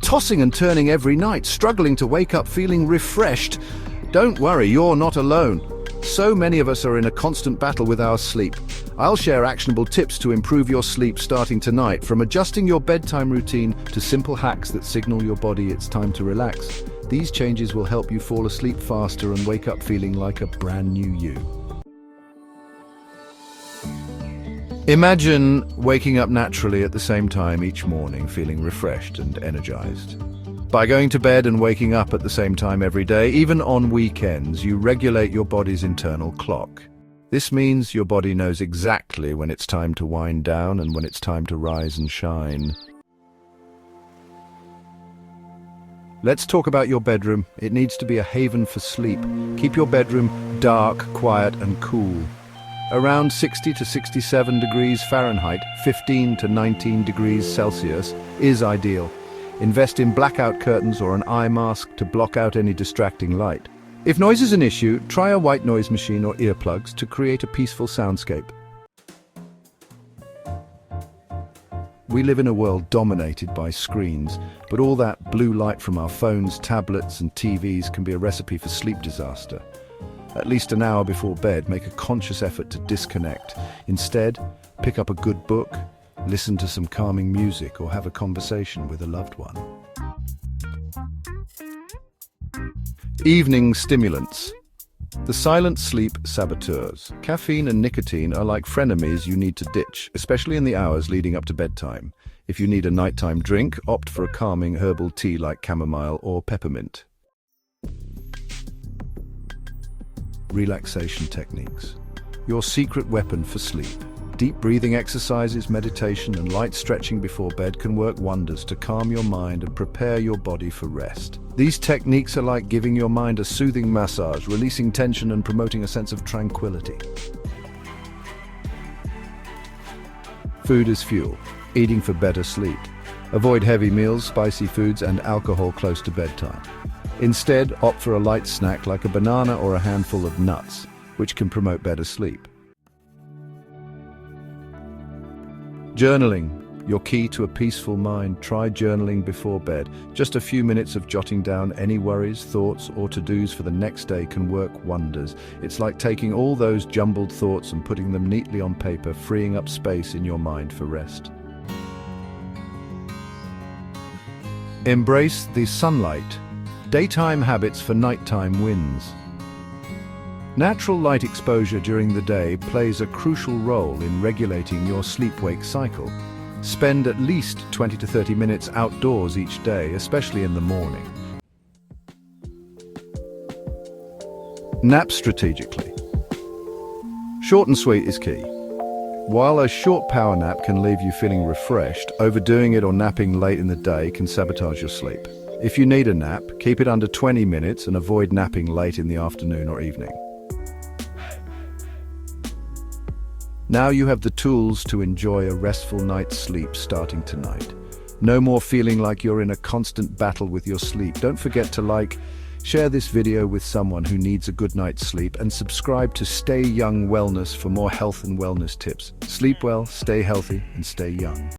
tossing and turning every night, struggling to wake up feeling refreshed? Don't worry, you're not alone. So many of us are in a constant battle with our sleep. I'll share actionable tips to improve your sleep starting tonight, from adjusting your bedtime routine to simple hacks that signal your body it's time to relax. These changes will help you fall asleep faster and wake up feeling like a brand new you. Imagine waking up naturally at the same time each morning, feeling refreshed and energized. By going to bed and waking up at the same time every day, even on weekends, you regulate your body's internal clock. This means your body knows exactly when it's time to wind down and when it's time to rise and shine. Let's talk about your bedroom. It needs to be a haven for sleep. Keep your bedroom dark, quiet, and cool. Around 60 to 67 degrees Fahrenheit, 15 to 19 degrees Celsius is ideal. Invest in blackout curtains or an eye mask to block out any distracting light. If noise is an issue, try a white noise machine or earplugs to create a peaceful soundscape. We live in a world dominated by screens, but all that blue light from our phones, tablets, and TVs can be a recipe for sleep disaster. At least an hour before bed, make a conscious effort to disconnect. Instead, pick up a good book, listen to some calming music, or have a conversation with a loved one. Evening stimulants. The silent sleep saboteurs. Caffeine and nicotine are like frenemies you need to ditch, especially in the hours leading up to bedtime. If you need a nighttime drink, opt for a calming herbal tea like chamomile or peppermint. Relaxation techniques. Your secret weapon for sleep. Deep breathing exercises, meditation, and light stretching before bed can work wonders to calm your mind and prepare your body for rest. These techniques are like giving your mind a soothing massage, releasing tension and promoting a sense of tranquility. Food is fuel. Eating for better sleep. Avoid heavy meals, spicy foods, and alcohol close to bedtime. Instead, opt for a light snack like a banana or a handful of nuts, which can promote better sleep. Journaling, your key to a peaceful mind. Try journaling before bed. Just a few minutes of jotting down any worries, thoughts, or to-dos for the next day can work wonders. It's like taking all those jumbled thoughts and putting them neatly on paper, freeing up space in your mind for rest. Embrace the sunlight. Daytime habits for nighttime wins. Natural light exposure during the day plays a crucial role in regulating your sleep-wake cycle. Spend at least 20 to 30 minutes outdoors each day, especially in the morning. Nap strategically. Short and sweet is key. While a short power nap can leave you feeling refreshed, overdoing it or napping late in the day can sabotage your sleep. If you need a nap, keep it under 20 minutes and avoid napping late in the afternoon or evening. Now you have the tools to enjoy a restful night's sleep starting tonight. No more feeling like you're in a constant battle with your sleep. Don't forget to share this video with someone who needs a good night's sleep, and subscribe to StayYoungWellness for more health and wellness tips. Sleep well, stay healthy, and stay young.